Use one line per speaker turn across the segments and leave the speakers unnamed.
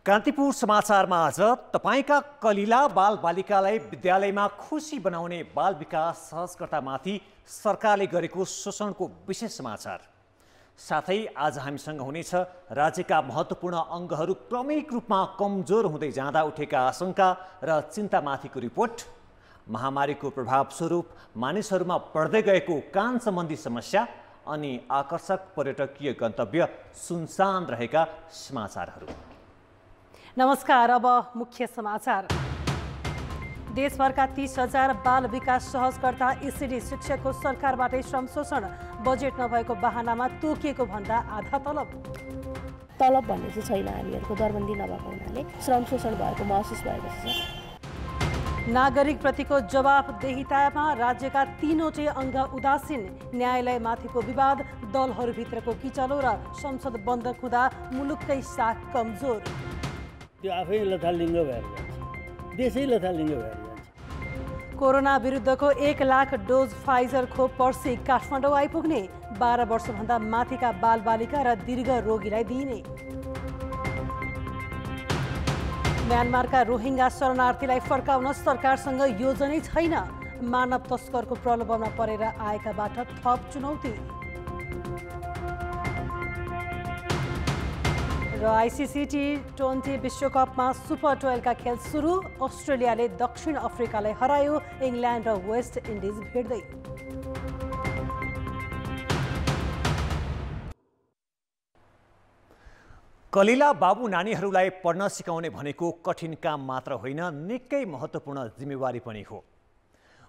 कान्तिपुर समाचारमा आज तपाईका कलिला बालबालिकालाई विद्यालयमा खुसी बनाउने बाल विकास सहजकर्तामाथि सरकारले गरेको शोषणको विशेष समाचार। साथै आज हामीसँग हुनेछ राज्यका महत्त्वपूर्ण अङ्गहरू क्रमिक रूपमा कमजोर हुँदै जाँदा उठेका आशंका र चिन्तामाथिको रिपोर्ट, महामारीको प्रभाव स्वरूप मानिसहरूमा बढ्दै गएको कान सम्बन्धी समस्या अनि आकर्षक पर्यटकीय गन्तव्य सुनसान रहेका समाचारहरू।
नमस्कार। अब मुख्य समाचार। देशभरका 30,000 बाल विकास सहजकर्ता ECD शिक्षकको सरकारबाटै श्रम शोषण, बजेट नभएको बहानामा तोकिएको भन्दा आधा तलब
भन्ने चाहिँ छैन। हामीहरूको दरबन्दी नभएको हुनाले श्रम शोषण भएको महसुस भएको छ।
नागरिकप्रतिको जवाफदेहितामा राज्यका तीनवटै अङ्ग उदासीन, न्यायालयमाथिको विवाद, दलहरूभित्रको किचलो र संसद बन्द हुँदा मुलुककै साख कमजोर।
त्यो आफै लथालिङ्ग भएर जान्छ, देशै लथालिङ्ग भएर जान्छ।
कोरोना विरुद्धको 1 लाख डोज फाइजर खोप पर्सि काठमाडौँ आइपुग्ने, 12 वर्षभन्दा माथिका बालबालिका र दीर्घ रोगीलाई दिइने। म्यानमारका रोहिङ्गा शरणार्थीलाई फर्काउन सरकारसँग योजनै छैन, मानव तस्करको प्रलोभनमा परेर आएकाबाट थप चुनौती। र ICC T20 विश्वकपमा सुपर 12 का खेल सुरु, अस्ट्रेलियाले दक्षिण अफ्रिकालाई हरायो, इङ्ल्यान्ड र वेस्ट इन्डिज भिड्दै।
कलिला बाबु नानीहरूलाई पढ्न सिकाउने भनेको कठिन काम मात्र होइन, निकै महत्त्वपूर्ण जिम्मेवारी पनि हो।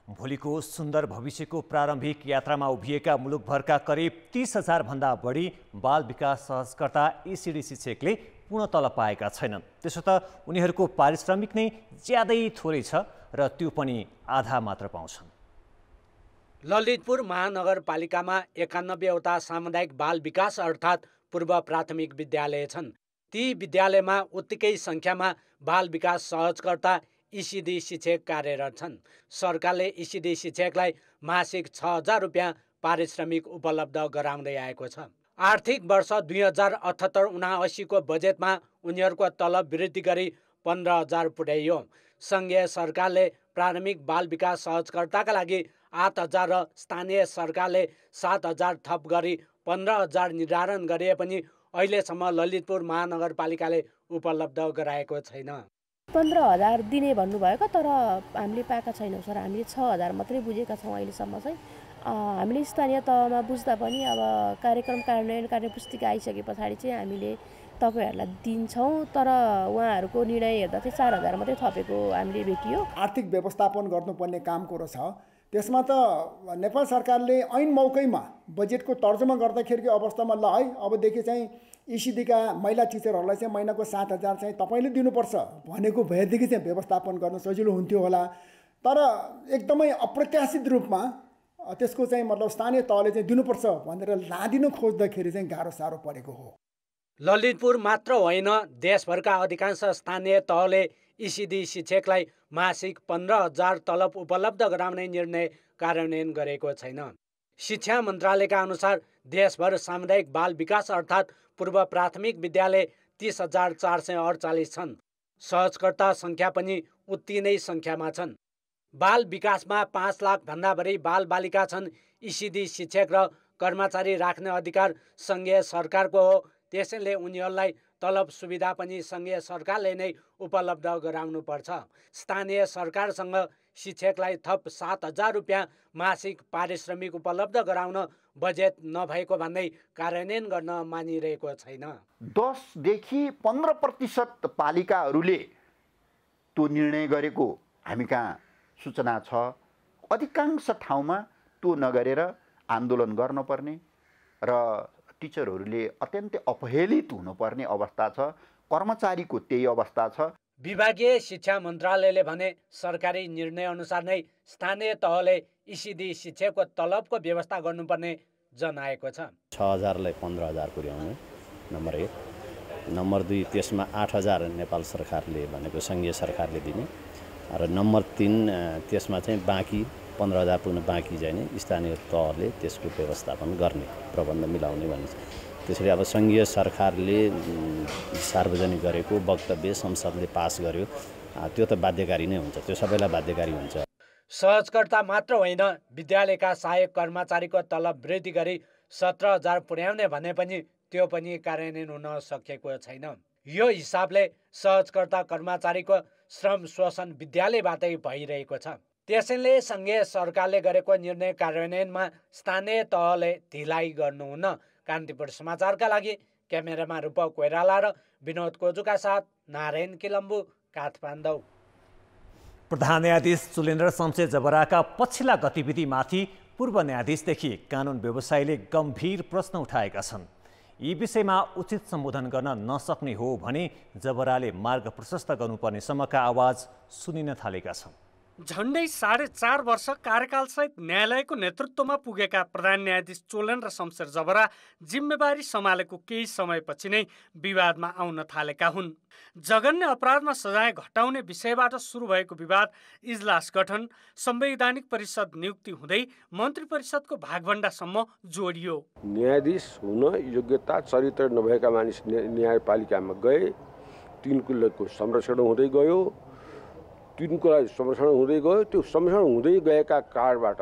भोलिको सुन्दर भविष्यको प्रारम्भिक यात्रामा उभिएका मुलुकभरका करिब 30,000 भन्दा बढी बाल विकास सहजकर्ता ECD शिक्षकले पूर्ण तलब पाएका छैनन्। त्यसो त उनीहरूको पारिश्रमिक नै ज्यादै थोरै छ र त्यो पनि आधा मात्र पाउँछन्।
ललितपुर महानगरपालिकामा 91वटा सामुदायिक बाल विकास अर्थात् पूर्व प्राथमिक विद्यालय छन्। ती विद्यालयमा उत्तिकै सङ्ख्यामा बाल विकास सहजकर्ता ECD शिक्षक कार्यरत छन्। सरकारले ECD शिक्षकलाई मासिक 6,000 रुपियाँ पारिश्रमिक उपलब्ध गराउँदै आएको छ। आर्थिक वर्ष 2078-79 को बजेटमा उनीहरूको तलब वृद्धि गरी 15,000 पुर्याइयो। सङ्घीय सरकारले प्राथमिक बाल विकास सहजकर्ताका लागि 8,000 र स्थानीय सरकारले 7,000 थप गरी 15,000 निर्धारण गरे पनि अहिलेसम्म ललितपुर महानगरपालिकाले उपलब्ध गराएको छैन।
15,000 दिने भन्नुभएको, तर हामीले पाएका छैनौँ सर। हामीले 6,000 मात्रै बुझेका छौँ अहिलेसम्म चाहिँ। हामीले स्थानीय तहमा बुझ्दा पनि अब कार्यक्रम कार्यान्वयन कार्यपुस्तिका आइसके पछाडि चाहिँ हामीले तपाईँहरूलाई दिन्छौँ, तर उहाँहरूको निर्णय हेर्दा चाहिँ 4,000 मात्रै थपेको हामीले भेटियो।
आर्थिक व्यवस्थापन गर्नुपर्ने काम कुरो छ। त्यसमा त नेपाल सरकारले ऐन मौकैमा बजेटको तर्जुमा गर्दाखेरिको अवस्थामा ल है अबदेखि चाहिँ ECD का महिला टिचरहरूलाई चाहिँ महिनाको 7,000 चाहिँ तपाईँले दिनुपर्छ भनेको भएदेखि चाहिँ व्यवस्थापन गर्न सजिलो हुन्थ्यो होला। तर एकदमै अप्रत्याशित रूपमा त्यसको चाहिँ मतलब स्थानीय तहले चाहिँ दिनुपर्छ भनेर लादिन खोज्दाखेरि चाहिँ गाह्रो साह्रो परेको हो।
ललितपुर मात्र होइन, देशभरका अधिकांश स्थानीय तहले ECD शिक्षकलाई मासिक 15,000 तलब उपलब्ध गराउने निर्णय कार्यान्वयन गरेको छैन। शिक्षा मन्त्रालयका अनुसार देशभर सामुदायिक बाल विकास अर्थात् पूर्व प्राथमिक विद्यालय 30,448 छन्। सहजकर्ता सङ्ख्या पनि उति नै सङ्ख्यामा छन्। बाल विकासमा 5 लाख भन्दा बढी बालबालिका छन्। ECD शिक्षक र कर्मचारी राख्ने अधिकार सङ्घीय सरकारको हो, त्यसैले उनीहरूलाई तलब सुविधा पनि सङ्घीय सरकारले नै उपलब्ध गराउनुपर्छ। स्थानीय सरकारसँग शिक्षकलाई थप 7,000 रुपियाँ मासिक पारिश्रमिक उपलब्ध गराउन बजेट नभएको भन्दै कार्यान्वयन गर्न मानिरहेको छैन।
10 देखि 15% पालिकाहरूले त्यो निर्णय गरेको हामी कहाँ सूचना छ। अधिकांश ठाउँमा त्यो नगरेर आन्दोलन गर्नुपर्ने र टिचरहरूले अत्यन्तै अपहेलित हुनुपर्ने अवस्था छ। कर्मचारीको त्यही अवस्था छ।
विभागीय शिक्षा मन्त्रालयले भने सरकारी निर्णय अनुसार नै स्थानीय तहले ECD शिक्षकको तलबको व्यवस्था गर्नुपर्ने जनाएको छ।
6,000लाई 15,000 पुर्याउने नम्बर 1। नम्बर 2 त्यसमा 8,000 नेपाल सरकारले भनेको सङ्घीय सरकारले दिने र नम्बर 3 त्यसमा चाहिँ बाँकी 15,000 पुग्न बाँकी चाहिँ स्थानीय तहले त्यसको व्यवस्थापन गर्ने प्रबन्ध मिलाउने भनिन्छ। त्यसरी अब सङ्घीय सरकारले सार्वजनिक गरेको वक्तव्य संसदले पास गर्यो त्यो त बाध्यकारी नै हुन्छ, त्यो सबैलाई बाध्यकारी हुन्छ।
सहजकर्ता मात्र होइन, विद्यालयका सहायक कर्मचारीको तलब वृद्धि गरी 17,000 पुर्याउने भने पनि त्यो पनि कार्यान्वयन हुन सकेको छैन। यो हिसाबले सहजकर्ता कर्मचारीको श्रम शोषण विद्यालयबाटै भइरहेको छ। त्यसैले सङ्घीय सरकारले गरेको निर्णय कार्यान्वयनमा स्थानीय तहले ढिलाइ गर्नुहुन्न। कान्तिपुर समाचारका लागि क्यामेरामा रूपक कोइराला र विनोद कोजुका साथ नारायण किलम्बु, काठमाडौँ।
प्रधान न्यायाधीश चुलेन्द्र शमशेर जबराका पछिल्ला गतिविधिमाथि पूर्व न्यायाधीशदेखि कानुन व्यवसायीले गम्भीर प्रश्न उठाएका छन्। यी विषयमा उचित सम्बोधन गर्न नसक्ने हो भने जबराले मार्ग प्रशस्त गर्नुपर्नेसम्मका आवाज सुनिन थालेका छन्।
झन्डै 4.5 वर्ष कार्यकालसहित न्यायालयको नेतृत्वमा पुगेका प्रधान न्यायाधीश चोलेन्द्र शमशेर जबरा जिम्मेवारी सम्हालेको केही समयपछि नै विवादमा आउन थालेका हुन्। जघन्य अपराधमा सजाय घटाउने विषयबाट सुरु भएको विवाद इजलास गठन, संवैधानिक परिषद नियुक्ति हुँदै मन्त्री परिषदको भागभण्डासम्म जोडियो।
न्यायाधीश हुन योग्यता चरित्र नभएका मानिस न्यायपालिकामा गए, तिनको संरक्षण हुँदै गयो, तिनको लागि संरक्षण हुँदै गयो। त्यो संरक्षण हुँदै गएका कारणबाट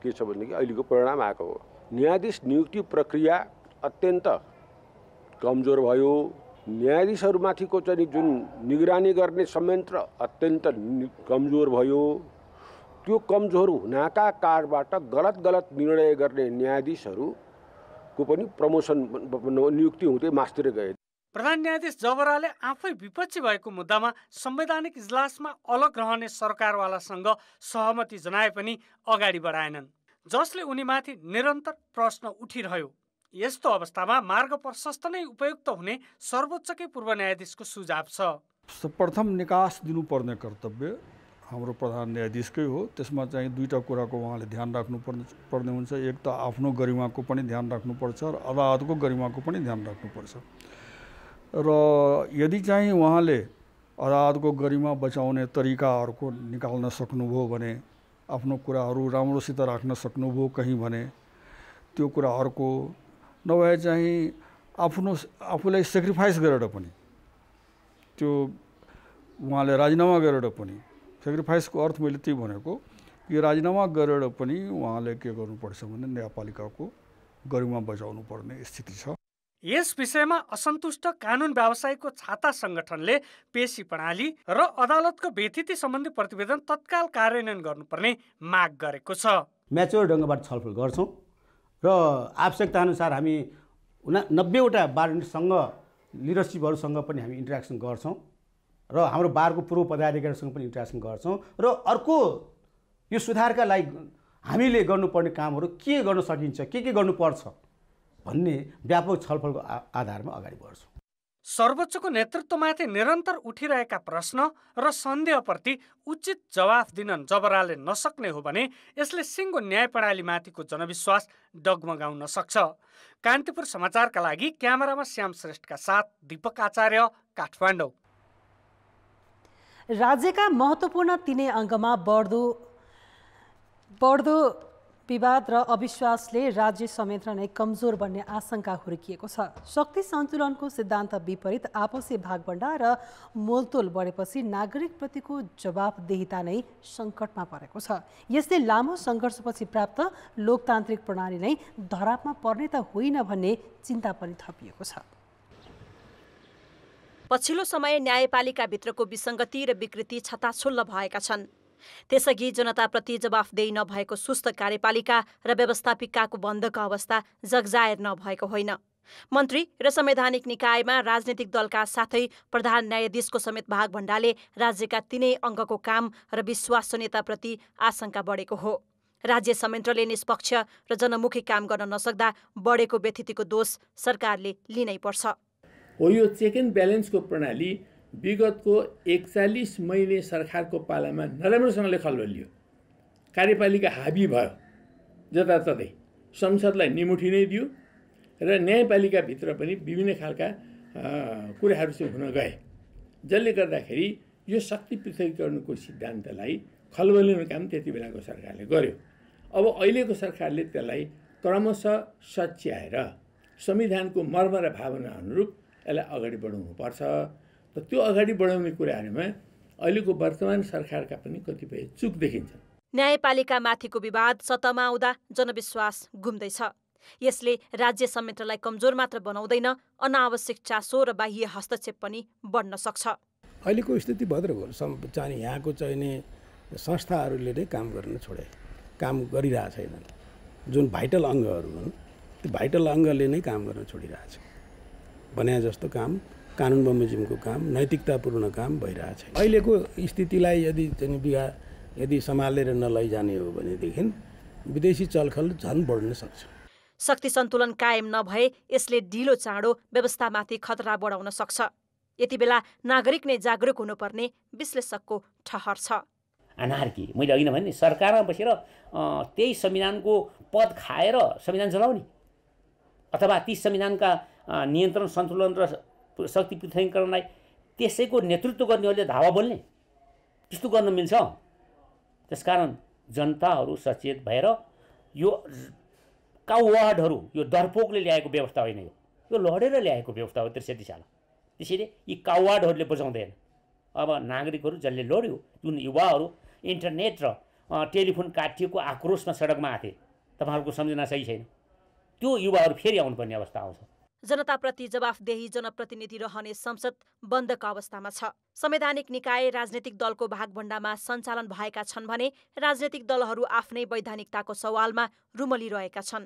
के छ भनेदेखि अहिलेको परिणाम आएको हो। न्यायाधीश नियुक्ति प्रक्रिया अत्यन्त कमजोर भयो। न्यायाधीशहरूमाथिको चाहिँ जुन निगरानी गर्ने संयन्त्र अत्यन्त कमजोर भयो। त्यो कमजोर हुनाका कारणबाट गलत निर्णय गर्ने न्यायाधीशहरूको पनि प्रमोसन नियुक्ति हुँदै मास्तिर गए।
प्रधान न्यायाधीश जबराले आफै विपक्षी भएको मुद्दामा संवैधानिक इजलासमा अलग रहने सरकारवालासँग सहमति जनाए पनि अगाडि बढाएनन्, जसले उनीमाथि निरन्तर प्रश्न उठिरह्यो। यस्तो अवस्थामा मार्ग प्रशस्त नै उपयुक्त हुने सर्वोच्चकै पूर्व न्यायाधीशको सुझाव छ।
प्रथम निकास दिनुपर्ने कर्तव्य हाम्रो प्रधान न्यायाधीशकै हो। त्यसमा चाहिँ दुईटा कुराको उहाँले ध्यान राख्नुपर्ने हुन्छ। एक त आफ्नो गरिमाको पनि ध्यान राख्नुपर्छ र अदालतको गरिमाको पनि ध्यान राख्नुपर्छ। र यदि चाहिँ उहाँले अदालतको गरिमा बचाउने तरिकाहरूको निकाल्न सक्नुभयो भने, आफ्नो कुराहरू राम्रोसित राख्न सक्नुभयो कहीँ भने, त्यो कुराहरूको नभए चाहिँ आफूलाई सेक्रिफाइस गरेर पनि, त्यो उहाँले राजीनामा गरेर पनि, सेक्रिफाइसको अर्थ मैले त्यही भनेको कि राजीनामा गरेर पनि उहाँले के गर्नुपर्छ भने न्यायपालिकाको गरिमा बचाउनु पर्ने स्थिति छ।
यस विषयमा असन्तुष्ट कानुन व्यवसायीको छाता संगठनले पेशी प्रणाली र अदालतको व्यतिथि सम्बन्धी प्रतिवेदन तत्काल कार्यान्वयन गर्नुपर्ने माग गरेको छ।
म्याच्योर ढङ्गबाट छलफल गर्छौँ र आवश्यकता अनुसार हामी 90वटा बारसँग लिडरसिपहरूसँग पनि हामी इन्टरेक्सन गर्छौँ र हाम्रो बारको पूर्व पदाधिकारीसँग पनि इन्टरेक्सन गर्छौँ। र अर्को यो सुधारका लागि हामीले गर्नुपर्ने कामहरू के गर्न सकिन्छ, के गर्नुपर्छ भन्ने व्यापक छलफलको आधारमा अगाडि बढ्छौँ।
सर्वोच्चको नेतृत्वमाथि निरन्तर उठिरहेका प्रश्न र सन्देहप्रति उचित जवाफ दिन जबराले नसक्ने हो भने यसले सिङ्गो न्याय प्रणालीमाथिको जनविश्वास डगमगाउन सक्छ। कान्तिपुर समाचारका लागि क्यामेरामा श्याम श्रेष्ठका साथ दीपक आचार्य, काठमाडौँ।
राज्यका महत्त्वपूर्ण तीनै अङ्गमा बढ्दो विवाद र अविश्वासले राज्य संयन्त्र नै कमजोर बन्ने आशंका हुर्किएको छ। शक्ति सन्तुलनको सिद्धान्त विपरीत आपसी भागभण्डा र मोलतोल बढेपछि नागरिकप्रतिको जवाफदेहिता नै सङ्कटमा परेको छ। यसले लामो सङ्घर्षपछि प्राप्त लोकतान्त्रिक प्रणाली नै धरापमा पर्ने त होइन भन्ने चिन्ता पनि थपिएको छ।
पछिल्लो समय न्यायपालिकाभित्रको विसङ्गति र विकृति छताछुल्ल भएका छन्। त्यसअघि जनताप्रति जवाफदेही नभएको सुस्त कार्यपालिका र व्यवस्थापिकाको बन्धको अवस्था जगजाहेर नभएको होइन। मन्त्री र संवैधानिक निकायमा राजनीतिक दलका साथै प्रधान न्यायाधीशको समेत भागभण्डाले राज्यका तीनै अङ्गको काम र विश्वसनीयताप्रति आशंका बढेको हो। राज्य संयन्त्रले निष्पक्ष र जनमुखी काम गर्न नसक्दा बढेको व्यथितिको दोष सरकारले लिनै पर्छ।
हो यो चेक एन्ड ब्यालेन्सको प्रणाली विगतको 41 महिने सरकारको पालामा नराम्रोसँगले खलबलियो। कार्यपालिका हाबी भयो जताततै, संसदलाई निमुठी नै दियो र न्यायपालिकाभित्र पनि विभिन्न खालका कुराहरू चाहिँ हुन गए, जसले गर्दाखेरि यो शक्ति पृथकीकरणको सिद्धान्तलाई खलबलिने काम त्यति बेलाको सरकारले गर्यो। अब अहिलेको सरकारले त्यसलाई क्रमशः सच्याएर संविधानको मर्म र भावना अनुरूप यसलाई अगाडि बढाउनुपर्छ। त त्यो अगाडि बढाउने कुराहरूमा अहिलेको वर्तमान सरकारका पनि कतिपय चुक देखिन्छन्।
न्यायपालिकामाथिको विवाद सत्तामा आउँदा जनविश्वास गुम्दैछ। यसले राज्य संयन्त्रलाई कमजोर मात्र बनाउँदैन, अनावश्यक चासो र बाह्य हस्तक्षेप पनि बढ्न सक्छ।
अहिलेको स्थिति भद्र चाहिँ यहाँको चाहिने संस्थाहरूले नै काम गर्न छोडे, काम गरिरहेको छैनन्। जुन भाइटल अङ्गहरू हुन् त्यो भाइटल अङ्गले नै काम गर्न छोडिरहेछ। भने जस्तो काम, कानुन बमोजिमको काम, नैतिकतापूर्ण काम भइरहेछ। अहिलेको स्थितिलाई यदि सम्हालेर नलैजाने हो भनेदेखि विदेशी चलखल झन् बढ्न सक्छ।
शक्ति सन्तुलन कायम नभए यसले ढिलो चाँडो व्यवस्थामाथि खतरा बढाउन सक्छ। यति बेला नागरिक नै जागरुक हुनुपर्ने विश्लेषकको ठहर छ।
अनार्की मैले अघि नै भने सरकारमा बसेर त्यही संविधानको पद खाएर संविधान चलाउने अथवा ती संविधानका नियन्त्रण सन्तुलन र शक्ति पृथकीकरणलाई त्यसैको नेतृत्व गर्नेहरूले धावा बोल्ने, त्यस्तो गर्न मिल्छ। त्यसकारण जनताहरू सचेत भएर यो काउवाडहरू, यो डरपोकले ल्याएको व्यवस्था होइन, यो लडेर ल्याएको व्यवस्था हो 63 साल। त्यसैले यी काउवाडहरूले बुझाउँदैन। अब नागरिकहरू जसले लड्यो, जुन युवाहरू इन्टरनेट र टेलिफोन काटिएको आक्रोशमा सडकमा आथे, तपाईँहरूको सम्झना सही छैन। त्यो युवाहरू फेरि आउनुपर्ने अवस्था आउँछ।
जनताप्रति जवाफदेही जनप्रतिनिधि रहने संसद बन्दका अवस्थामा छ। संवैधानिक निकाय राजनैतिक दलको भागभण्डामा सञ्चालन भएका छन् भने राजनैतिक दलहरू आफ्नै वैधानिकताको सवालमा रुमलिरहेका छन्।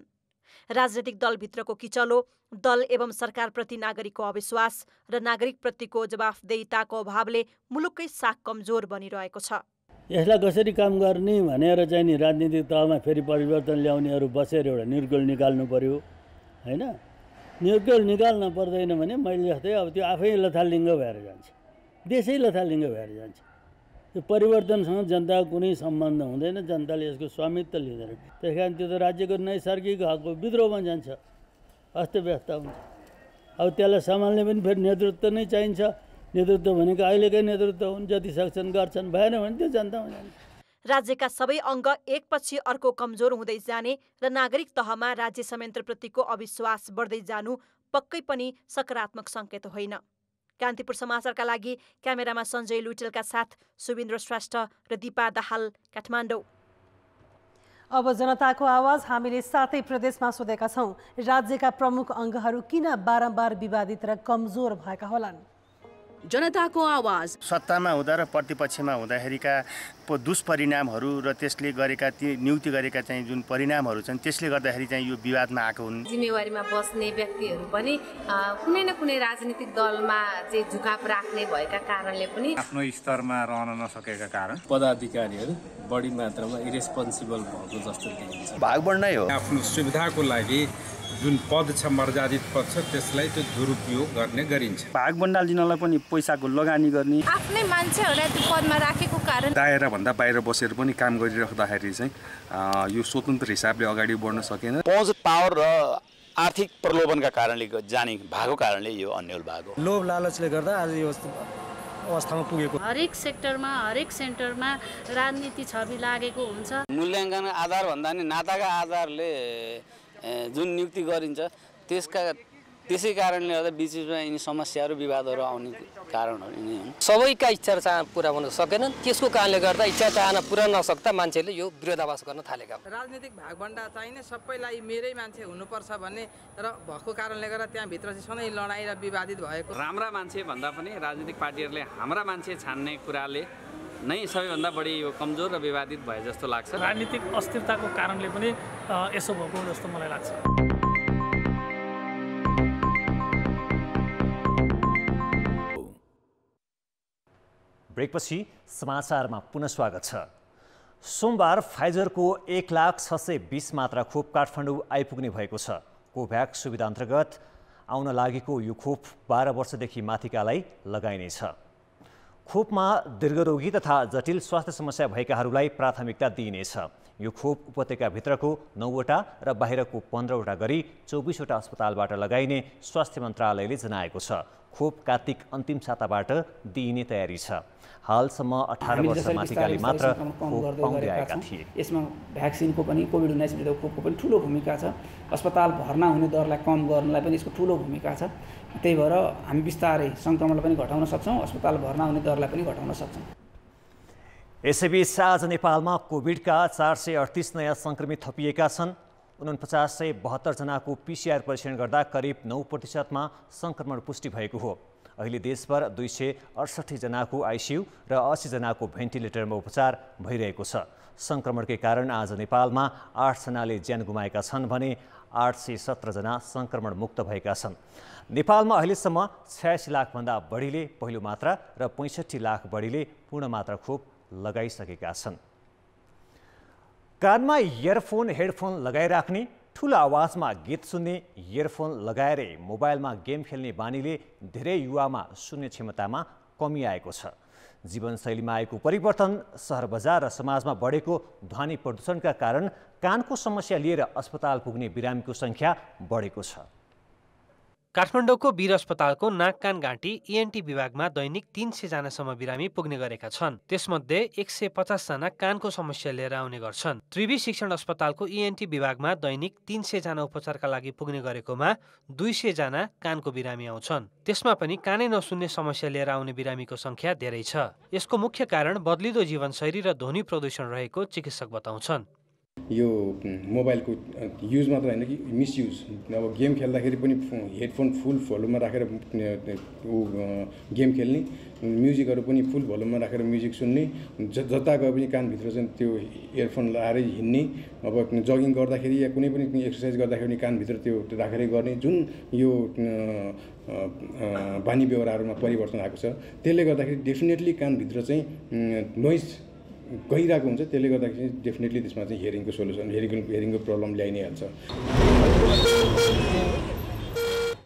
राजनैतिक दलभित्रको किचलो, दल एवं सरकारप्रति नागरिकको अविश्वास र नागरिकप्रतिको जवाफदेहिताको अभावले मुलुककै साख कमजोर बनिरहेको छ।
यसलाई कसरी काम गर्ने भनेर चाहिँ नि राजनीतिक तहमा फेरि परिवर्तन ल्याउनेहरू बसेर एउटा निर्गोल निकाल्नु पर्यो हैन। निर्गोल निकाल्न पर्दैन भने मैले जस्तै अब त्यो आफै लथालिङ्ग भएर जान्छ, देशै लथालिङ्ग भएर जान्छ। त्यो परिवर्तनसँग जनताको कुनै सम्बन्ध हुँदैन, जनताले यसको स्वामित्व लिँदैन। त्यस कारण त्यो त राज्यको नैसर्गिक हकको विद्रोहमा जान्छ, अस्तव्यस्त हुन्छ। अब त्यसलाई सम्हाल्ने पनि फेरि नेतृत्व नै चाहिन्छ। नेतृत्व भनेको अहिलेकै नेतृत्व हुन्, जति सक्छन् गर्छन्, भएन भने त्यो जनतामा जान्छ।
राज्यका सबै अङ्ग एकपछि अर्को कमजोर हुँदै जाने र नागरिक तहमा राज्य संयन्त्रप्रतिको अविश्वास बढ्दै जानु पक्कै पनि सकारात्मक सङ्केत होइन। कान्तिपुर समाचारका लागि क्यामेरामा सञ्जय लुइटेलका साथ सुबिन्द्र श्रेष्ठ र दिपा दाहाल, काठमाडौँ।
अब जनताको आवाज हामीले 7 प्रदेशमा सोधेका छौँ। राज्यका प्रमुख अङ्गहरू किन बारम्बार विवादित र कमजोर भएका होलान्?
जनताको आवाज
सत्तामा हुँदा र प्रतिपक्षमा हुँदाखेरिका दुष्परिणामहरू र त्यसले गरेका ती नियुक्ति गरेका चाहिँ जुन परिणामहरू छन् त्यसले गर्दाखेरि चाहिँ यो विवादमा आएको हुन्।
जिम्मेवारीमा बस्ने व्यक्तिहरू पनि कुनै न कुनै राजनीतिक दलमा चाहिँ झुकाव राख्ने भएका कारणले पनि
आफ्नो स्तरमा रहन नसकेका कारण
पदाधिकारीहरू बढी मात्रामा इरेस्पोन्सिबल भएको जस्तो देखिन्छ।
भागबण्डै हो।
आफ्नो सुविधाको लागि जुन पद छ, मर्यादित पद छ, त्यसलाई त्यो दुरुपयोग गर्ने गरिन्छ।
भागबण्डाल दिनलाई पनि पैसाको लगानी गर्ने,
आफ्नै मान्छेहरूलाई त्यो पदमा राखेको कारण
दायरा भन्दा बाहिर बसेर पनि काम गरिराख्दाखेरि चाहिँ यो स्वतन्त्र हिसाबले अगाडि बढ्न सकेन।
पहुँच, पावर र आर्थिक प्रलोभनका कारणले जाने भएको कारणले यो अन्यल भएको
लोभ लालचले गर्दा आज यो अवस्थामा पुगेको।
हरेक सेक्टरमा, हरेक सेन्टरमा राजनीति छवि लागेको हुन्छ।
मूल्याङ्कन आधार भन्दा नि नाताका आधारले जुन नियुक्ति गरिन्छ त्यसै कारणले गर्दा बिचमा यिनी समस्याहरू विवादहरू आउने कारणहरू यिनी हुन्।
सबैका इच्छा र चाहना पुरा हुन सकेनन्, त्यसको कारणले गर्दा इच्छा चाहना पुरा नसक्दा मान्छेले यो विरोधाभास गर्न थालेका।
राजनीतिक भागभण्डा चाहिने सबैलाई मेरै मान्छे हुनुपर्छ भन्ने र भएको कारणले गर्दा त्यहाँभित्र चाहिँ सधैँ लडाइँ र विवादित भएको।
राम्रा मान्छे भन्दा पनि राजनीतिक पार्टीहरूले हाम्रा मान्छे छान्ने कुराले नै सबैभन्दा बढी यो कमजोर र विवादित भए जस्तो लाग्छ।
राजनीतिक अस्थिरताको कारणले पनि यसो भएको जस्तो मलाई लाग्छ।
ब्रेकपछि समाचारमा पुनः स्वागत छ। सोमबार फाइजरको 1,620 मात्रा खोप काठमाडौँ आइपुग्ने भएको छ। कोभ्याक्स सुविधा अन्तर्गत आउन लागेको यो खोप 12 वर्षदेखि माथिकालाई लगाइनेछ। खोपमा दीर्घरोगी तथा जटिल स्वास्थ्य समस्या भएकाहरूलाई प्राथमिकता दिइनेछ। यो खोप उपत्यकाभित्रको 9वटा र बाहिरको 15वटा गरी 24वटा अस्पतालबाट लगाइने स्वास्थ्य मन्त्रालयले जनाएको छ। खोप कार्तिक अन्तिम साताबाट दिइने तयारी छ। हालसम्म 18 वर्ष माथिकाले मात्र खोप पाउँदै आएका थिए।
यसमा भ्याक्सिनको पनि कोभिड-19 विरुद्धको खोपको पनि ठुलो भूमिका छ। अस्पताल भर्ना हुने दरलाई कम गर्नलाई पनि यसको ठुलो भूमिका छ। त्यही भएर हामी बिस्तारै सङ्क्रमणलाई पनि घटाउन सक्छौँ, अस्पताल भर्ना हुने दरलाई पनि घटाउन सक्छौँ।
यसैबीच आज नेपालमा कोभिडका 438 नयाँ सङ्क्रमित थपिएका छन्। 4972 जनाको PCR परीक्षण गर्दा करिब 9%मा सङ्क्रमण पुष्टि भएको हो। अहिले देशभर 268 जनाको आइसियु र 80 जनाको भेन्टिलेटरमा उपचार भइरहेको छ। सङ्क्रमणकै कारण आज नेपालमा 8 जनाले ज्यान गुमाएका छन् भने 817 जना सङ्क्रमण मुक्त भएका छन्। नेपालमा अहिलेसम्म 86 लाखभन्दा बढीले पहिलो मात्रा र 65 लाख बढीले पूर्ण मात्रा खोप लगाइसकेका छन्। कानमा इयरफोन हेडफोन लगाइराख्ने, ठुलो आवाजमा गीत सुन्ने, इयरफोन लगाएरै मोबाइलमा गेम खेल्ने बानीले धेरै युवामा सुन्ने क्षमतामा कमी आएको छ। जीवनशैलीमा आएको परिवर्तन, सहर बजार र समाजमा बढेको ध्वनि प्रदूषणका कारण कानको समस्या लिएर अस्पताल पुग्ने बिरामीको सङ्ख्या बढेको छ।
काठमाडौँको वीर अस्पतालको नाक कान घाँटी ENT विभागमा दैनिक 300 जनासम्म बिरामी पुग्ने गरेका छन्। त्यसमध्ये 150 जना कानको समस्या लिएर आउने गर्छन्। त्रिवी शिक्षण अस्पतालको ENT विभागमा दैनिक 300 जना उपचारका लागि पुग्ने गरेकोमा 200 जना कानको बिरामी आउँछन्। त्यसमा पनि कानै नसुन्ने समस्या लिएर आउने बिरामीको सङ्ख्या धेरै छ। यसको मुख्य कारण बदलिदो जीवनशैली र ध्वनि प्रदूषण रहेको चिकित्सक बताउँछन्।
यो मोबाइलको युज मात्र होइन कि मिसयुज। अब गेम खेल्दाखेरि पनि हेडफोन फुल भोल्युममा राखेर गेम खेल्ने, म्युजिकहरू पनि फुल भोल्युममा राखेर म्युजिक सुन्ने, जता गए पनि कानभित्र चाहिँ त्यो इयरफोन लगाएरै हिँड्ने, अब जगिङ गर्दाखेरि या कुनै पनि एक्सर्साइज गर्दाखेरि कानभित्र त्यो राखेरै गर्ने, जुन यो बानी व्यवहारहरूमा परिवर्तन आएको छ। त्यसले गर्दाखेरि डेफिनेटली कानभित्र चाहिँ नोइज गइरहेको हुन्छ। त्यसले गर्दाखेरि डेफिनेटली त्यसमा चाहिँ हियरिङको सोल्युसन, हियरिङको प्रब्लम ल्याइ नै हाल्छ।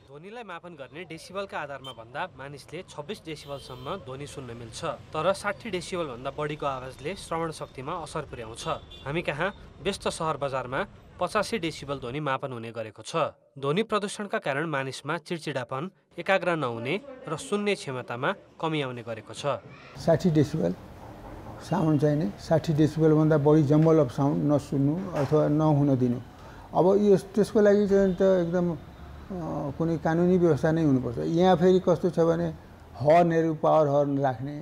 ध्वनिलाई मापन गर्ने डेसिबलका आधारमा भन्दा मानिसले 26 डेसिबलसम्म ध्वनि सुन्न मिल्छ, तर 60 डेसिबलभन्दा बढीको आवाजले श्रवण शक्तिमा असर पुर्याउँछ। हामी कहाँ व्यस्त सहर बजारमा 85 डेसिबल ध्वनि मापन हुने गरेको छ। ध्वनि प्रदूषणका कारण मानिसमा चिडचिडापन, एकाग्र नहुने र सुन्ने क्षमतामा कमी आउने गरेको छ।
60 डेसिबल साउन्ड चाहिने, 60 डेसिबलभन्दा बढी जम्बल अफ साउन्ड नसुन्नु अथवा नहुन दिनु। अब यो त्यसको लागि चाहिँ त एकदम कुनै कानुनी व्यवस्था नै हुनुपर्छ। यहाँ फेरि कस्तो छ भने हर्नहरू, पावर हर्न राख्ने,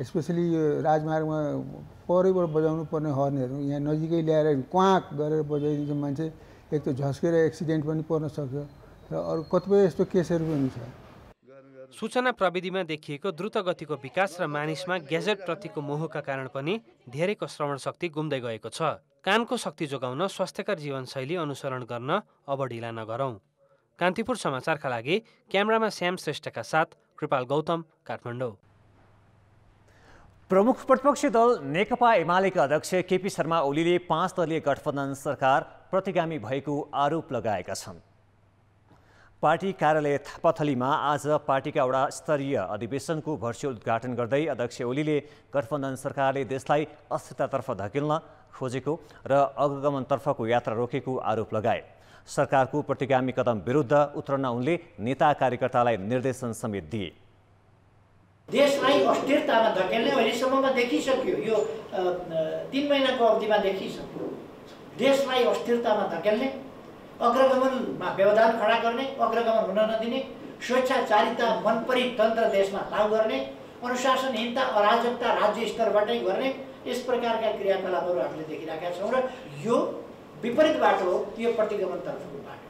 स्पेसली यो राजमार्गमा परैबाट बजाउनु पर्ने हर्नहरू यहाँ नजिकै ल्याएर क्वाक गरेर बजाइदिन्छ मान्छे। एक त झस्केर एक्सिडेन्ट पनि पर्न सक्छ र अरू कतिपय यस्तो केसहरू पनि छ।
सूचना प्रविधिमा देखिएको द्रुत गतिको विकास र मानिसमा ग्याजेट प्रतिको मोहका कारण पनि धेरैको श्रवण शक्ति गुम्दै गएको छ। कानको शक्ति जोगाउन स्वास्थ्यकर जीवनशैली अनुसरण गर्न अब ढिला नगरौँ। कान्तिपुर समाचारका लागि क्यामेरामा श्याम श्रेष्ठका साथ कृपाल गौतम, काठमाडौँ।
प्रमुख प्रतिपक्षी दल नेकपा एमालेका अध्यक्ष केपी शर्मा ओलीले 5 दलीय गठबन्धन सरकार प्रतिगामी भएको आरोप लगाएका छन्। पार्टी कार्यालय थापाथलीमा आज पार्टीका वडा स्तरीय अधिवेशनको भर्चुअल उद्घाटन गर्दै अध्यक्ष ओलीले गठबन्धन सरकारले देशलाई अस्थिरतातर्फ धकेल्न खोजेको र अग्रगमनतर्फको यात्रा रोकेको आरोप लगाए। सरकारको प्रतिगामी कदम विरुद्ध उत्रन उनले नेता कार्यकर्तालाई निर्देशन समेत दिए।
देशलाई अस्थिरतामा धकेल्ने अहिलेसम्ममा देखिसक्यो, यो 3 महिनाको अवधिमा देखिसक्यो। देशलाई अस्थिरतामा धकेल्ने, अग्रगमनमा व्यवधान खडा गर्ने, अग्रगमन हुन नदिने, स्वेच्छाचारिता मनपरी तन्त्र देशमा लागू गर्ने, अनुशासनहीनता अराजकता राज्य स्तरबाटै गर्ने, यस प्रकारका क्रियाकलापहरू हामीले देखिरहेका छौँ र यो विपरीत बाटो हो, यो प्रतिगमनतर्फको बाटो।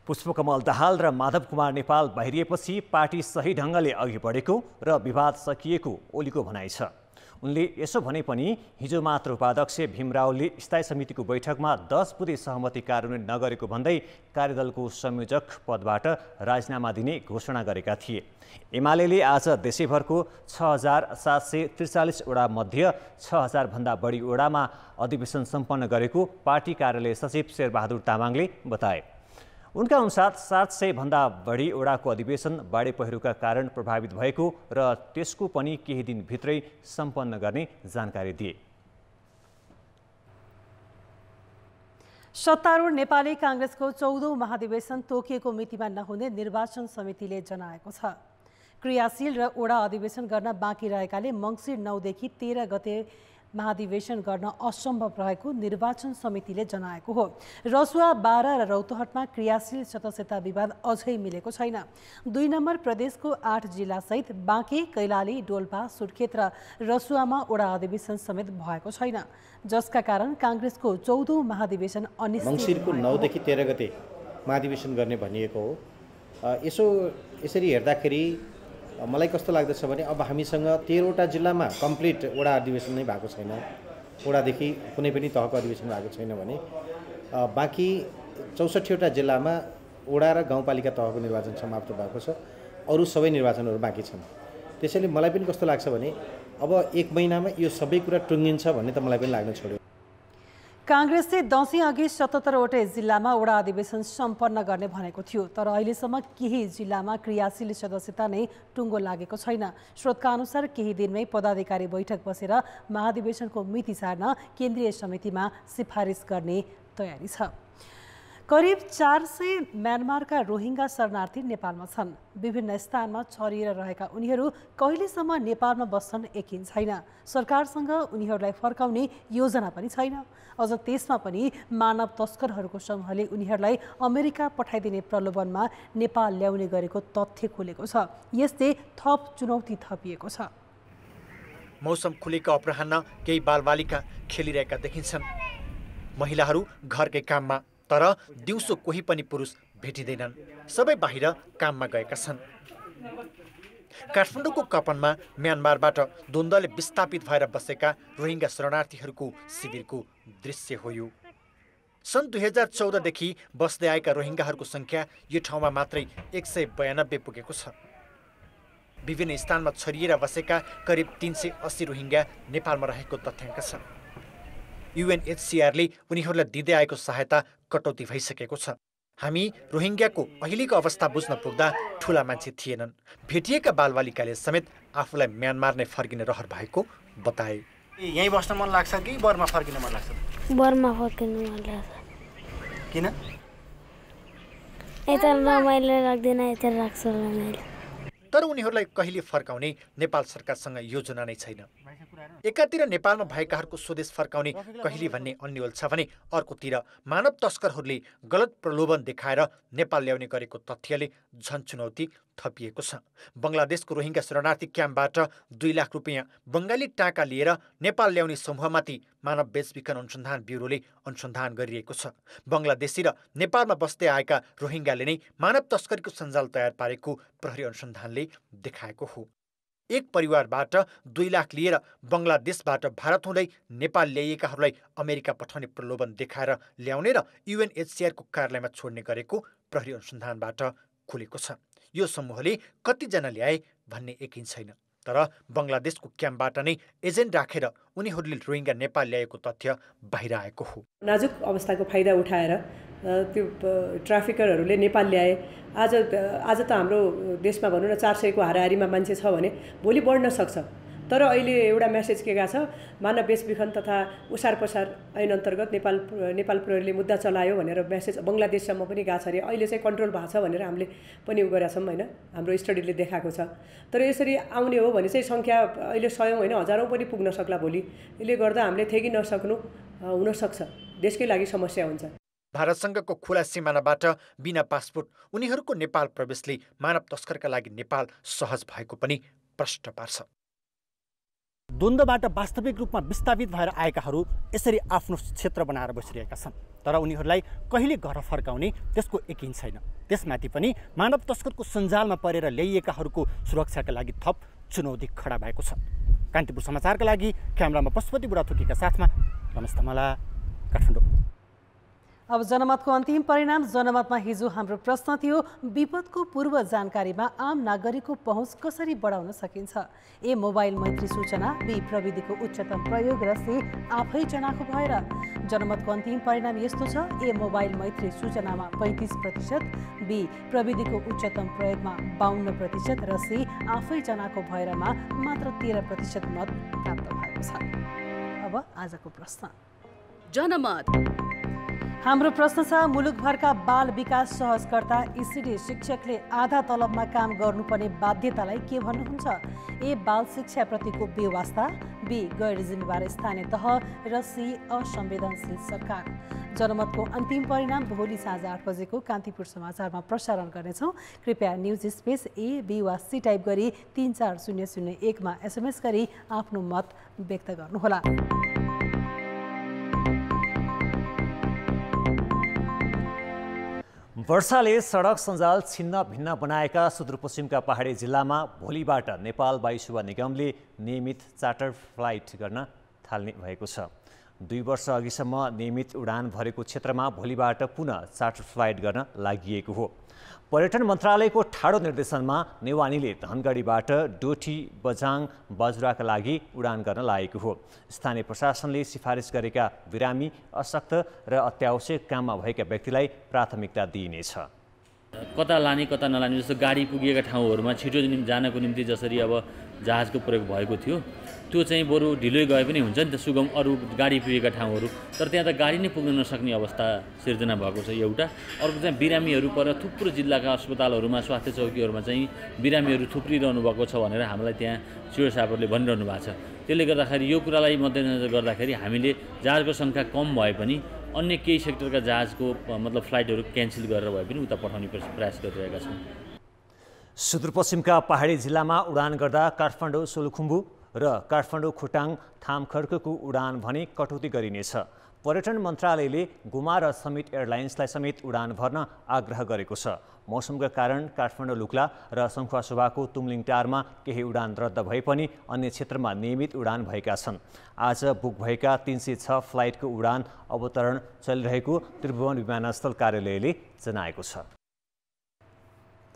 पुष्पकमल दाहाल र माधव कुमार नेपाल बाहिरिएपछि पार्टी सही ढङ्गले अघि बढेको र विवाद सकिएको ओलीको भनाइ छ। उनले यसो भने पनि हिजो मात्र उपाध्यक्ष भीम रावलले स्थायी समितिको बैठकमा 10 बुँदे सहमति कार्यान्वयन नगरेको भन्दै कार्यदलको संयोजक पदबाट राजीनामा दिने घोषणा गरेका थिए। एमाले आज देशैभरको 6743 वडा मध्ये 6000 भन्दा बढी वडामा अधिवेशन सम्पन्न गरेको पार्टी कार्यालय सचिव शेरबहादुर तामाङले बताए। उनका अनुसार 700 भन्दा बढी वडाको अधिवेशन बाढी पहिरोका कारण प्रभावित भएको र त्यसको पनि केही दिनभित्रै सम्पन्न गर्ने जानकारी दिए।
सत्तारूढ नेपाली काङ्ग्रेसको 14औं महाधिवेशन तोकिएको मितिमा नहुने निर्वाचन समितिले जनाएको छ। क्रियाशील र ओडा अधिवेशन गर्न बाँकी रहेकाले मङ्सिर 9 देखि 13 गते महाधिवेशन गर्न असम्भव रहेको निर्वाचन समितिले जनाएको हो। रसुवा 12 र रौतहटमा क्रियाशील सदस्यता विवाद अझै मिलेको छैन। 2 नम्बर प्रदेशको 8 जिल्लासहित बाँके, कैलाली, डोल्पा, सुर्खेत र रसुवामा ओडा अधिवेशन समेत भएको छैन, जसका कारण काङ्ग्रेसको 14औं महाधिवेशन अनिश्चित
मङ्सिरको 9 देखि 13 गते महाधिवेशन गर्ने भनिएको हो। यसरी हेर्दाखेरि मलाई कस्तो लाग्दछ भने अब हामीसँग 13वटा जिल्लामा कम्प्लिट ओडा अधिवेशन नै भएको छैन, ओडादेखि कुनै पनि तहको अधिवेशन भएको छैन भने बाँकी 64वटा जिल्लामा ओडा र गाउँपालिका तहको निर्वाचन समाप्त भएको छ, अरू सबै निर्वाचनहरू बाँकी छन्। त्यसैले मलाई पनि कस्तो लाग्छ भने अब 1 महिनामा यो सबै कुरा टुङ्गिन्छ भन्ने त मलाई पनि लाग्न छोड्यो।
काङ्ग्रेसले दशैं अघि 77वटै जिल्लामा ओडा अधिवेशन सम्पन्न गर्ने भनेको थियो, तर अहिलेसम्म केही जिल्लामा क्रियाशील सदस्यता नै टुङ्गो लागेको छैन। स्रोतका अनुसार केही दिनमै पदाधिकारी बैठक बसेर महाधिवेशनको मिति सार्न केन्द्रीय समितिमा सिफारिस गर्ने तयारी छ। करिब 400 म्यानमारका रोहिङ्गा शरणार्थी नेपालमा छन्। विभिन्न स्थानमा छरिएर रहेका उनीहरू कहिलेसम्म नेपालमा बस्छन् यकिन छैन। सरकारसँग उनीहरूलाई फर्काउने योजना पनि छैन। अझ त्यसमा पनि मानव तस्करहरूको समूहले उनीहरूलाई अमेरिका पठाइदिने प्रलोभनमा नेपाल ल्याउने गरेको तथ्य खुलेको छ। यसले थप चुनौती थपिएको छ।
मौसम खुलेको अपराह्न केही बालबालिका खेलिरहेका देखिन्छन्। महिलाहरू घरकै काममा, तर दिउँसो कोही पनि पुरुष भेटिँदैनन्, सबै बाहिर काममा गएका छन्। काठमाडौँको कपनमा म्यानमारबाट द्वन्द्वले विस्थापित भएर बसेका रोहिङ्गा शरणार्थीहरूको शिविरको दृश्य हो यो। सन् 2014 देखि बस्दै आएका रोहिङ्गाहरूको सङ्ख्या यो ठाउँमा मात्रै 192 पुगेको छ। विभिन्न स्थानमा छरिएर बसेका करिब 380 रोहिङ्गा नेपालमा रहेको तथ्याङ्क छ। UNHCRले उनीहरूलाई दिँदै आएको सहायता कटौती भइसकेको छ। हामी रोहिङ्गाको अहिलेको अवस्था बुझ्न पुग्दा ठुला मान्छे थिएनन्। भेटिएका बालबालिकाले समेत आफूलाई म्यानमार नै फर्किने रहर भएको बताए।
यहीँ बस्न मन लाग्छ कि बर्मा फर्किन मन लाग्छ?
बर्मा फर्किन मन लाग्छ।
किन?
यता रमाइलो लाग्दैन, यता राख्छ रमाइलो।
तर उनीहरूलाई कहिले फर्काउने नेपाल सरकारसँग योजना नै छैन। एकातिर नेपालमा भएकाहरूको स्वदेश फर्काउने कहिले भन्ने अन्यल छ भने अर्कोतिर मानव तस्करहरूले गलत प्रलोभन देखाएर नेपाल ल्याउने गरेको तथ्यले झन चुनौती थपिएको छ। बङ्गलादेशको रोहिङ्गा शरणार्थी क्याम्पबाट 2 लाख रुपियाँ बङ्गाली टाका लिएर नेपाल ल्याउने समूहमाथि मानव बेचबिखन अनुसन्धान ब्युरोले अनुसन्धान गरिरहेको छ। बङ्गलादेशी र नेपालमा बस्दै आएका रोहिङ्गाले नै मानव तस्करीको सञ्जाल तयार पारेको प्रहरी अनुसन्धानले देखाएको हो। एक परिवारबाट 2 लाख लिएर बङ्गलादेशबाट भारत हुँदै नेपाल ल्याइएकाहरूलाई अमेरिका पठाउने प्रलोभन देखाएर ल्याउने र UNHCRको कार्यालयमा छोड्ने गरेको प्रहरी अनुसन्धानबाट खुलेको छ। यो समूहले कतिजना ल्याए भन्ने यकिन छैन, तर बङ्गलादेशको क्याम्पबाट नै एजेन्ट राखेर उनीहरूले रोहिङ्गा नेपाल ल्याएको तथ्य बाहिर आएको हो।
नाजुक अवस्थाको फाइदा उठाएर त्यो ट्राफिकरहरूले नेपाल ल्याए। आज त हाम्रो देशमा भनौँ न 400 को हाराहारीमा मान्छे छ भने भोलि बढ्न सक्छ। तर अहिले एउटा मेसेज के गएको छ, मानव बेचबिखन तथा उसार पसार ऐन अन्तर्गत नेपाल प्रहरीले मुद्दा चलायो भनेर मेसेज बङ्गलादेशसम्म पनि गएको छ अरे। अहिले चाहिँ कन्ट्रोल भएको छ भनेर हामीले पनि उ गरेका छौँ होइन, हाम्रो स्टडीले देखाएको छ। तर यसरी आउने हो भने चाहिँ सङ्ख्या अहिले 100 होइन हजारौँ पनि पुग्न सक्ला भोलि। यसले गर्दा हामीले ठेगी नसक्नु हुनसक्छ, देशकै लागि समस्या हुन्छ।
भारतसँगको खुला सिमानाबाट बिना पासपोर्ट उनीहरूको नेपाल प्रवेशले मानव तस्करका लागि नेपाल सहज भएको पनि प्रश्न पार्छ।
द्वन्द्वबाट वास्तविक रूपमा विस्थापित भएर आएकाहरू यसरी आफ्नो क्षेत्र बनाएर बसिरहेका छन्, तर उनीहरूलाई कहिले घर फर्काउने त्यसको यकिन छैन। त्यसमाथि पनि मानव तस्करको सञ्जालमा परेर ल्याइएकाहरूको सुरक्षाका लागि थप चुनौती खडा भएको छ। कान्तिपुर समाचारका लागि क्यामेरामा पशुपति बुढाथोकीका साथमा रमेश धमला, काठमाडौँ।
अब जनमतको अन्तिम परिणाम। जनमतमा हिजो हाम्रो प्रश्न थियो, विपदको पूर्व जानकारीमा आम नागरिकको पहुँच कसरी बढाउन सकिन्छ? ए मोबाइल मैत्री सूचना, बी प्रविधिको उच्चतम प्रयोग र सी आफै जनाको भएर। जनमतको अन्तिम परिणाम यस्तो छ, ए मोबाइल मैत्री सूचनामा 35%, बी प्रविधिको उच्चतम प्रयोगमा 52% र सी आफै जनाको भएरमा मात्र 13% मत प्राप्त भएको छ। अब आजको प्रश्न।
जनमत।
हाम्रो प्रश्न छ, मुलुकभरका बाल विकास सहजकर्ता इसिडी शिक्षकले आधा तलबमा काम गर्नुपर्ने बाध्यतालाई के भन्नुहुन्छ? ए. बाल शिक्षाप्रतिको बेवास्ता, बी. गैर जिम्मेवार स्थानीय तह र सी. असंवेदनशील सरकार। जनमतको अन्तिम परिणाम भोलि साँझ 8 बजेको कान्तिपुर समाचारमा प्रसारण गर्नेछौँ। कृपया न्युज स्पेस ए, बी वा सी टाइप गरी 34001 मा SMS गरी आफ्नो मत व्यक्त गर्नुहोला।
वर्षाले सडक सञ्जाल छिन्न भिन्न बनाएका सुदूरपश्चिमका पहाडी जिल्लामा भोलिबाट नेपाल वायु सेवा निगमले नियमित चार्टर फ्लाइट गर्न थाल्ने भएको छ। 2 वर्ष अघिसम्म नियमित उडान भरेको क्षेत्रमा भोलिबाट पुनः चार्टर फ्लाइट गर्न लागि हो। पर्यटन मन्त्रालयको ठाडो निर्देशनमा नेवानीले धनगढीबाट डोटी बझाङ बाजुराका लागि उडान गर्न लागेको हो। स्थानीय प्रशासनले सिफारिस गरेका बिरामी, अशक्त र अत्यावश्यक काममा भएका व्यक्तिलाई प्राथमिकता दिइनेछ।
कता लाने कता नलाने जस्तो गाडी पुगेका ठाउँहरूमा छिटो जानको निम्ति जसरी अब जहाजको प्रयोग भएको थियो त्यो चाहिँ बरु ढिलै गए पनि हुन्छ नि त, सुगम अरू गाडी पुगेका ठाउँहरू। तर त्यहाँ त गाडी नै पुग्न नसक्ने अवस्था सिर्जना भएको छ एउटा। अर्को चाहिँ बिरामीहरू पर थुप्रो जिल्लाका अस्पतालहरूमा, स्वास्थ्य चौकीहरूमा चाहिँ बिरामीहरू थुप्रिरहनु भएको छ भनेर हामीलाई त्यहाँ सिओ साहबहरूले भनिरहनु भएको छ। त्यसले गर्दाखेरि यो कुरालाई मध्यनजर गर्दाखेरि हामीले जहाजको सङ्ख्या कम भए पनि अन्य केही सेक्टरका जहाजको मतलब फ्लाइटहरू क्यान्सल गरेर भए पनि उता पठाउने प्रयास गरिरहेका छौँ।
सुदूरपश्चिमका पहाडी जिल्लामा उडान गर्दा काठमाडौँ सोलुखुम्बु र काठमाडौँ खोटाङ थामखर्कको उडान भने कटौती गरिनेछ। पर्यटन मन्त्रालयले गुमा र समिट एयरलाइन्सलाई समेत उडान भर्न आग्रह गरेको छ। मौसमका कारण काठमाडौँ लुक्ला र सङ्खुवासभाको तुमलिङ टारमा केही उडान रद्द भए पनि अन्य क्षेत्रमा नियमित उडान भएका छन्। आज बुक भएका 306 फ्लाइटको उडान अवतरण चलिरहेको त्रिभुवन विमानस्थल कार्यालयले जनाएको छ।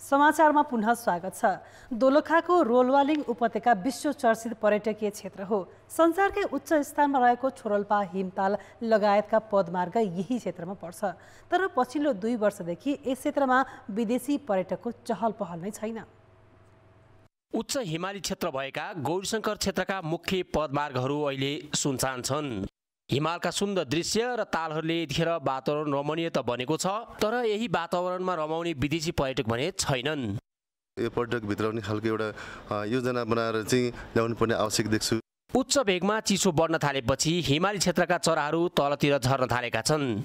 समाचारमा पुनः स्वागत छ। दोलखाको रोलवालिङ उपत्यका विश्व चर्चित पर्यटकीय क्षेत्र हो। संसारकै उच्च स्थानमा रहेको छोरोल्पा, हिमताल लगायतका पदमार्ग यही क्षेत्रमा पर्छ। तर पछिल्लो 2 वर्षदेखि यस क्षेत्रमा विदेशी पर्यटकको चहल पहल नै छैन।
उच्च हिमाली क्षेत्र भएका गौरीशङ्कर क्षेत्रका मुख्य पदमार्गहरू अहिले सुनसान छन्। हिमालका सुन्दर दृश्य र तालहरूले यतिखेर वातावरण रमणीय त बनेको छ, तर यही वातावरणमा रमाउने विदेशी पर्यटक भने छैनन्।
यो पर्यटक भित्र पनि खालको एउटा योजना बनाएर चाहिँ ल्याउनु पर्ने आवश्यक देख्छु।
उच्च वेगमा चिसो बढ्न थालेपछि हिमाली क्षेत्रका चराहरू तलतिर झर्न थालेका छन्,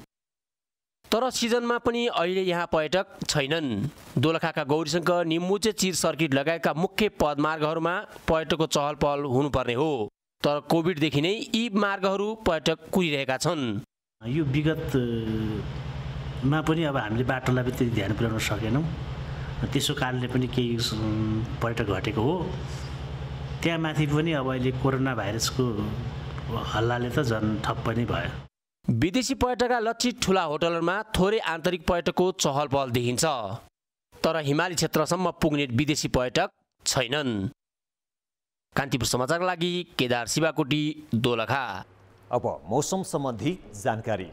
तर सिजनमा पनि अहिले यहाँ पर्यटक छैनन्। दोलखाका गौरीशङ्कर, निम्बुचे चिर सर्किट लगायतका मुख्य पदमार्गहरूमा पर्यटकको चहल पहल हुनुपर्ने हो, तर कोभिडदेखि नै यी मार्गहरू पर्यटक कुरिरहेका छन्।
यो विगतमा पनि अब हामीले बाटोलाई पनि त्यति ध्यान पुर्याउन सकेनौँ, त्यसो कारणले पनि केही पर्यटक घटेको हो। त्यहाँ माथि पनि अब अहिले कोरोना भाइरसको हल्लाले त झन् ठप्प नै भयो।
विदेशी पर्यटकका लक्षित ठुला होटलहरूमा थोरै आन्तरिक पर्यटकको चहल पहल देखिन्छ, तर हिमाली क्षेत्रसम्म पुग्ने विदेशी पर्यटक छैनन्। कान्तिपुर समाचारका लागि केदार शिवाकोटी, दोलखा।
अब मौसम सम्बन्धी जानकारी।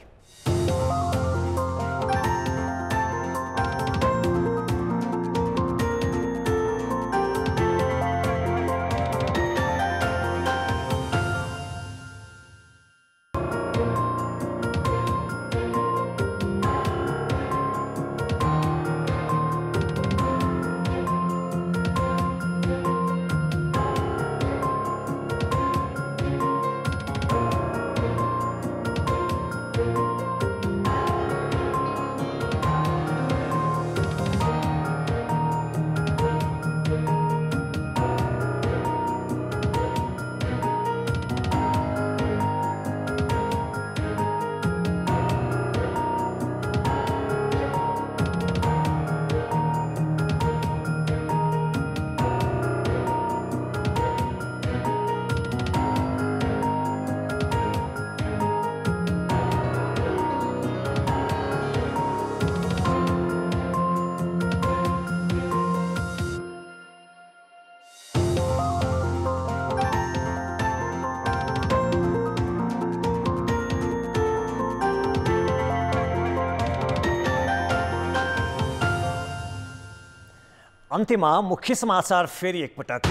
अन्त्यमा मुख्य समाचार फेरि एकपटक।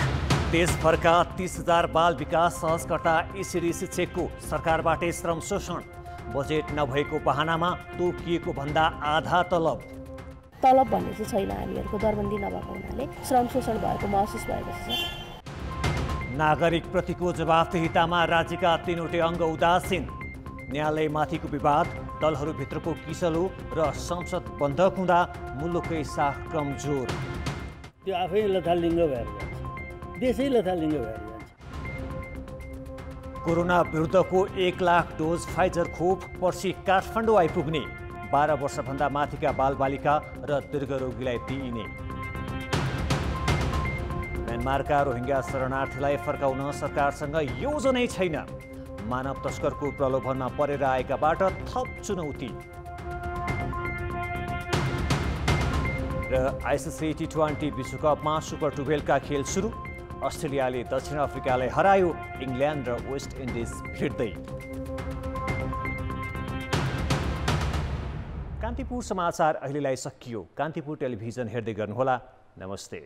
देशभरका 30,000 बाल विकास सहजकर्ता इसिडी शिक्षकको सरकारबाटै श्रम शोषण। बजेट नभएको बहानामा तोकिएको भन्दा आधा तलब
भन्ने चाहिँ छैन। हामीहरूको दरबन्दी नभएको हुनाले श्रम शोषण भएको महसुस भएको छ।
नागरिकप्रतिको जवाफदेहितामा राज्यका 3वटै अङ्ग उदासीन। न्यायालयमाथिको विवाद, दलहरूभित्रको किसलो र संसद बन्धक हुँदा मुलुकै साख कमजोर।
त्यो आफै लथालिङ्ग भएर जान्छ, देशै लथालिङ्ग भएर जान्छ।
कोरोना विरुद्धको 1 लाख डोज फाइजर खोप पर्सि काठमाडौँ आइपुग्ने। 12 वर्षभन्दा माथिका बालबालिका र दीर्घरोगीलाई दिइने। म्यानमारका रोहिङ्ग्या शरणार्थीलाई फर्काउन सरकारसँग योजनै छैन। मानव तस्करको प्रलोभनमा परेर आएकाबाट थप चुनौती। र आइसिसी T20 विश्वकपमा सुपर 12 का खेल सुरु। अस्ट्रेलियाले दक्षिण अफ्रिकालाई हरायो। इङ्ल्यान्ड र वेस्ट इन्डिज भिड्दै। कान्तिपुर समाचार अहिलेलाई सकियो। कान्तिपुर टेलिभिजन हेर्दै गर्नुहोला। नमस्ते।